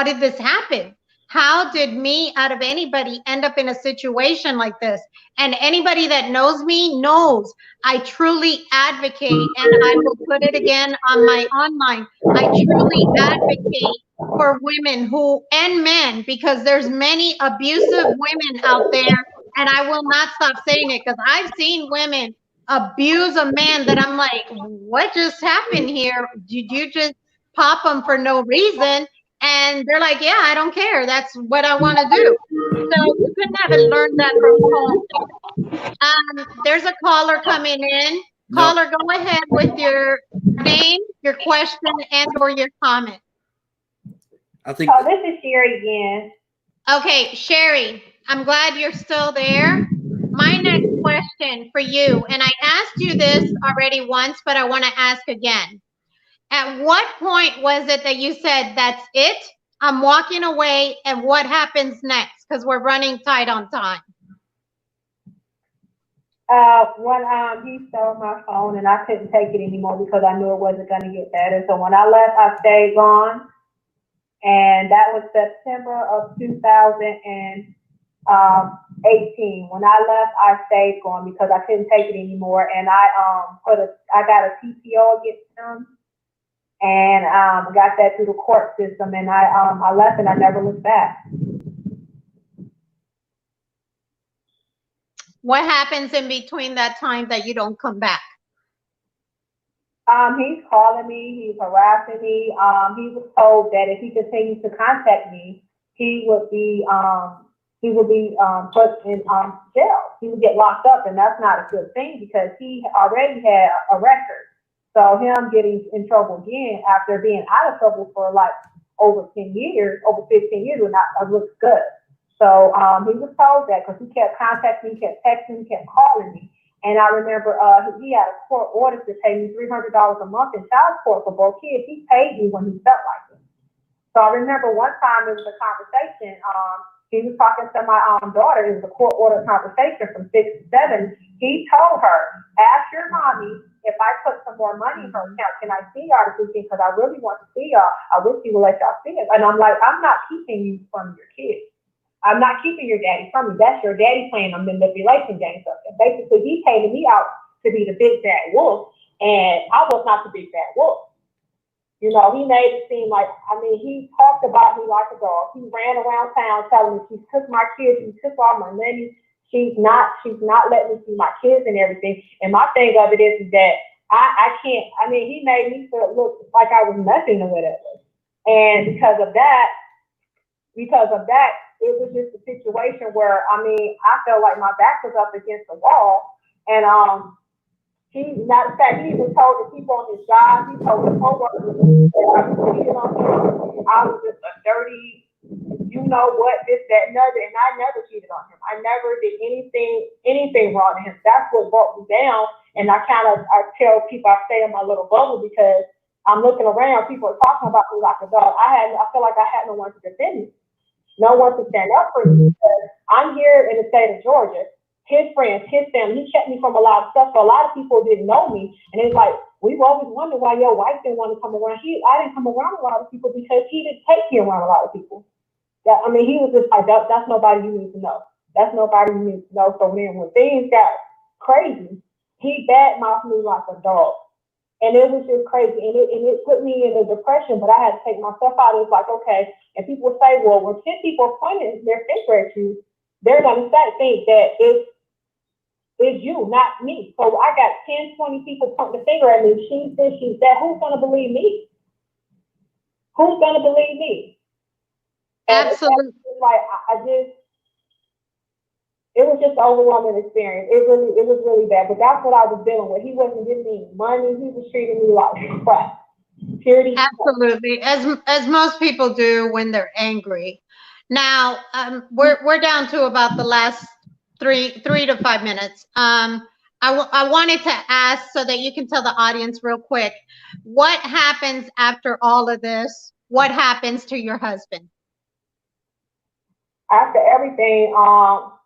did this happen? How did me out of anybody end up in a situation like this? And anybody that knows me knows I truly advocate, and I will put it again on my online. I truly advocate for women and men, because there's many abusive women out there, and I will not stop saying it because I've seen women abuse a man that I'm like, what just happened here? Did you just pop them for no reason? And they're like, yeah, I don't care. That's what I want to do. So you couldn't have learned that from home. There's a caller coming in. No. Caller, go ahead with your name, your question, and or your comment. This is Sherry again. Okay, Sherry, I'm glad you're still there. my next question for you, and I asked you this already once, but I want to ask again. At what point was it that you said, that's it? I'm walking away, and what happens next? Because we're running tight on time. When he stole my phone and I couldn't take it anymore because I knew it wasn't gonna get better. So when I left, I stayed gone, and that was September of 2018. When I left, I stayed gone because I couldn't take it anymore, and I got a TPO against him, and got that through the court system, and I left and I never looked back. What happens in between that time that you don't come back? He's calling me, he's harassing me. He was told that if he continued to contact me, he would be put in jail. He would get locked up, and that's not a good thing because he already had a record. So him getting in trouble again after being out of trouble for like over 10 years, over 15 years would not look good. So he was told that because he kept contacting me, kept texting me, kept calling me. And I remember he had a court order to pay me $300 a month in child support for both kids. He paid me when he felt like it. So I remember one time it was a conversation. He was talking to my daughter. It was a court order conversation from 6 to 7. He told her, ask your mommy if I put some more money in her account, can I see y'all this weekend? Because I really want to see y'all. I wish you would let y'all see it. And I'm like, I'm not keeping you from your kids. I'm not keeping your daddy from you. That's your daddy playing a manipulation game. So basically, he paid me out to be the big bad wolf, and I was not the big bad wolf. You know, he made it seem like, he talked about me like a dog. He ran around town telling me she took my kids, she took all my money. She's not letting me see my kids and everything. And my thing of it is that I can't, he made me feel look like I was nothing or whatever. And because of that, it was just a situation where, I felt like my back was up against the wall. And matter of fact, he even told the people on his job, he told the coworkers that I was cheating on him. I was just a dirty, you know what, this, that, and other, and I never cheated on him. I never did anything wrong to him. That's what brought me down. And I tell people I stay in my little bubble because I'm looking around, people are talking about me like a dog. I feel like I had no one to defend me. No one to stand up for me because I'm here in the state of Georgia. His friends, his family, he kept me from a lot of stuff. So a lot of people didn't know me. And it's like, we've always wondered why your wife didn't want to come around. I didn't come around a lot of people because he didn't take me around a lot of people. He was just like, that's nobody you need to know. That's nobody you need to know. So then when things got crazy, he badmouthed me like a dog. And it was just crazy. And it put me in a depression, but I had to take myself out. It was like, okay. And people would say, well, when 10 people are pointing their finger at you, they're going to think that it's you, not me. So I got 10, 20 people pointing the finger at me. She's this, she's that. Who's going to believe me? Who's going to believe me? And absolutely. It was just an overwhelming experience. It was really bad. But that's what I was dealing with. He wasn't giving me money. He was treating me like crap. Purity. Absolutely, as most people do when they're angry. Now, we're down to about the last three to 5 minutes. I wanted to ask so that you can tell the audience real quick, what happens after all of this? What happens to your husband? After everything,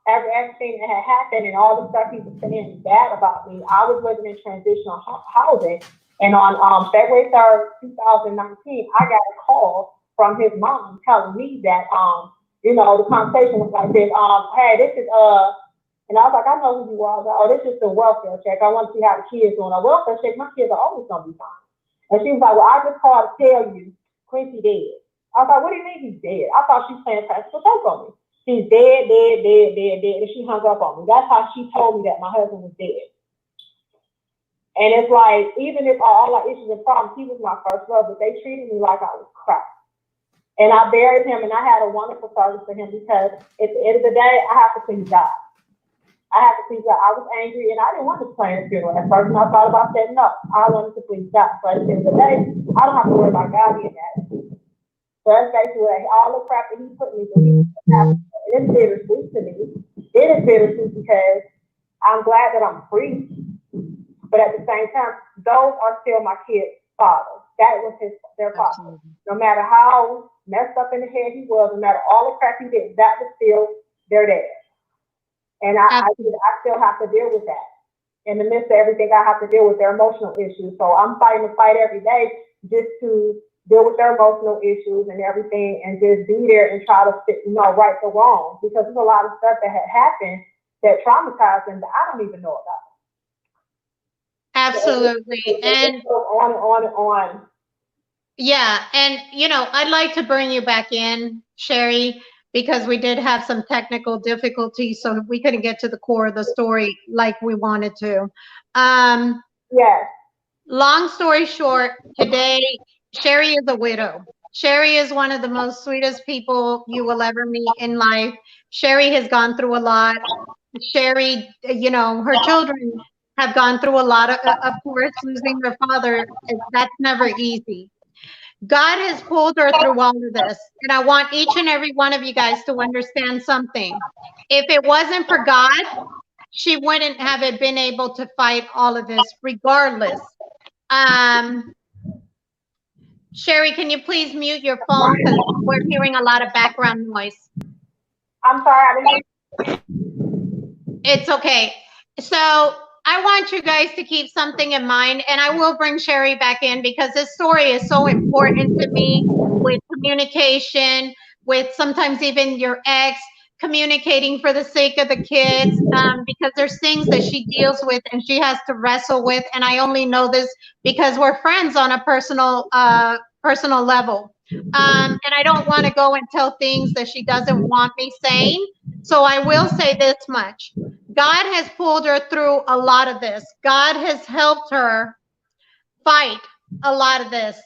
everything that had happened and all the stuff he was saying bad about me, I was living in transitional housing. And on February 3rd, 2019, I got a call from his mom telling me that, the conversation was like this, hey, this is, and I was like, I know who you are. I was like, oh, this is the welfare check. I want to see how the kids doing. A welfare check, my kids are always going to be fine. And she was like, well, I just called to tell you Quincy dead. I was like, what do you mean he's dead? I thought she was playing practical joke on me. She's dead. And she hung up on me. That's how she told me that my husband was dead. And it's like, even if all our issues and problems, he was my first love, but they treated me like I was crap. And I buried him, and I had a wonderful service for him because at the end of the day, I have to please God. I was angry, and I didn't want to plan a funeral. At first, when I thought about setting up, I wanted to please God. But at the end of the day, I don't have to worry about God being mad at me. So that's basically all the crap that he put me through. And it's bittersweet to me. It is bittersweet because I'm glad that I'm free, but at the same time, those are still my kids' fathers. That was their father. Absolutely. No matter how messed up in the head he was, no matter all the crap he did, that was still their dad. And Absolutely. I still have to deal with that. In the midst of everything, I have to deal with their emotional issues. So I'm fighting the fight every day just to deal with their emotional issues and everything, and just be there and try to right the wrong, because there's a lot of stuff that had happened that traumatized them that I don't even know about. Absolutely. And It goes on and on and on. yeah, and I'd like to bring you back in, Sherry, because we did have some technical difficulties, so we couldn't get to the core of the story like we wanted to. Yes. Long story short, today, Sherry is a widow. Sherry is one of the most sweetest people you will ever meet in life. Sherry has gone through a lot. Sherry, her children have gone through a lot. Of course, losing their father, that's never easy. God has pulled her through all of this. And I want each and every one of you guys to understand something. If it wasn't for God, she wouldn't have been able to fight all of this regardless. Sherry, can you please mute your phone, because we're hearing a lot of background noise. I'm sorry, I didn't. It's okay. So I want you guys to keep something in mind, and I will bring Sherry back in because this story is so important to me, with communication, with sometimes even your ex, communicating for the sake of the kids, because there's things that she deals with and she has to wrestle with. And I only know this because we're friends on a personal level. And I don't want to go and tell things that she doesn't want me saying. So I will say this much. God has pulled her through a lot of this. God has helped her fight a lot of this.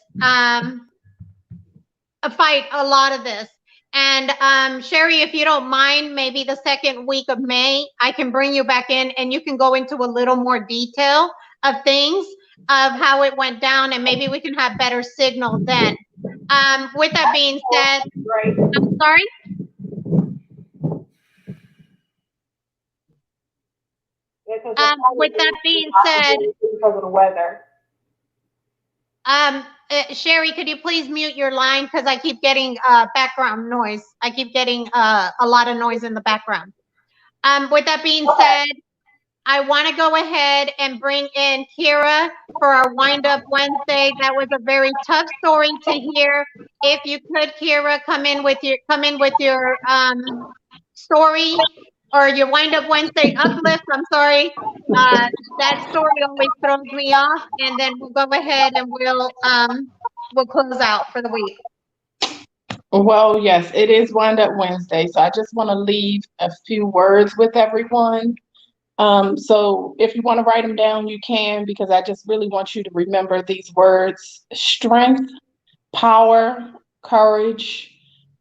And Sherry, if you don't mind, maybe the second week of May, I can bring you back in and you can go into a little more detail of things, of how it went down, and maybe we can have better signal then. With that being said, I'm sorry. With that being said, because of the weather. Sherry, could you please mute your line, because I keep getting background noise. I keep getting a lot of noise in the background. With that being said, I want to go ahead and bring in Kira for our Wind Up Wednesday. That was a very tough story to hear. If you could, Kira, come in with your story, or your Wind Up Wednesday uplift. I'm sorry. That story always throws me off, and then we'll go ahead and we'll close out for the week. Well, yes, it is Wind Up Wednesday, so I just want to leave a few words with everyone. So if you want to write them down, you can, because I just really want you to remember these words: strength, power, courage,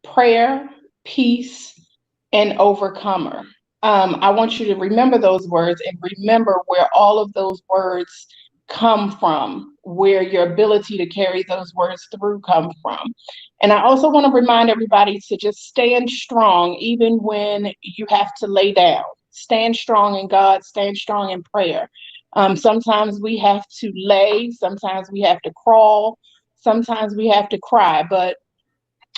prayer, peace, and overcomer. I want you to remember those words and remember where all of those words come from, where your ability to carry those words through come from. And I also want to remind everybody to just stand strong, even when you have to lay down. Stand strong in God, stand strong in prayer. Sometimes we have to lay, sometimes we have to crawl, sometimes we have to cry, but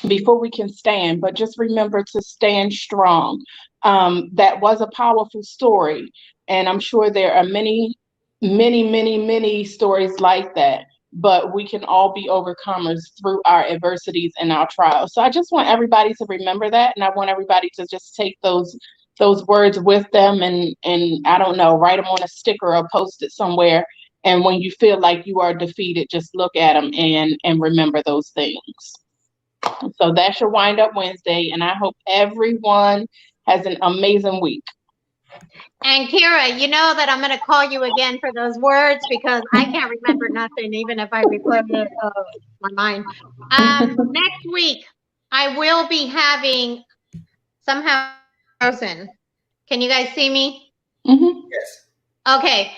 before we can stand. But just remember to stand strong. That was a powerful story, and I'm sure there are many, many, many, many stories like that. But we can all be overcomers through our adversities and our trials. So I just want everybody to remember that, and I want everybody to just take those words with them, and I don't know, write them on a sticker or post it somewhere. And when you feel like you are defeated, just look at them and remember those things. So that's your Wind Up Wednesday, and I hope everyone has an amazing week. And Kira, you know that I'm going to call you again for those words, because I can't remember nothing, even if I replay it my mind. Next week, I will be having somehow frozen. Can you guys see me? Mm-hmm. Yes. Okay.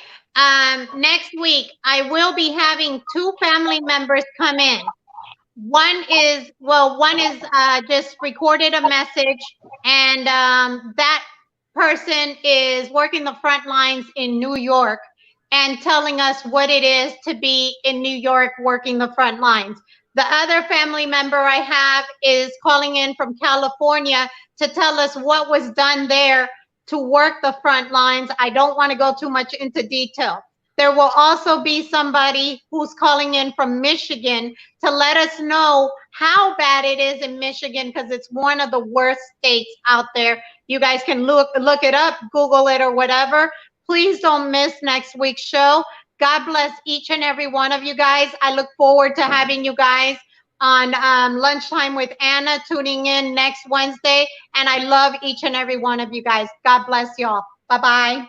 Next week, I will be having 2 family members come in. One is just recorded a message, and that person is working the front lines in New York and telling us what it is to be in New York working the front lines. The other family member I have is calling in from California to tell us what was done there to work the front lines. I don't want to go too much into detail. There will also be somebody who's calling in from Michigan to let us know how bad it is in Michigan, because it's one of the worst states out there. You guys can look it up, Google it or whatever. Please don't miss next week's show. God bless each and every one of you guys. I look forward to having you guys on Lunchtime with Anna, tuning in next Wednesday. And I love each and every one of you guys. God bless y'all. Bye-bye.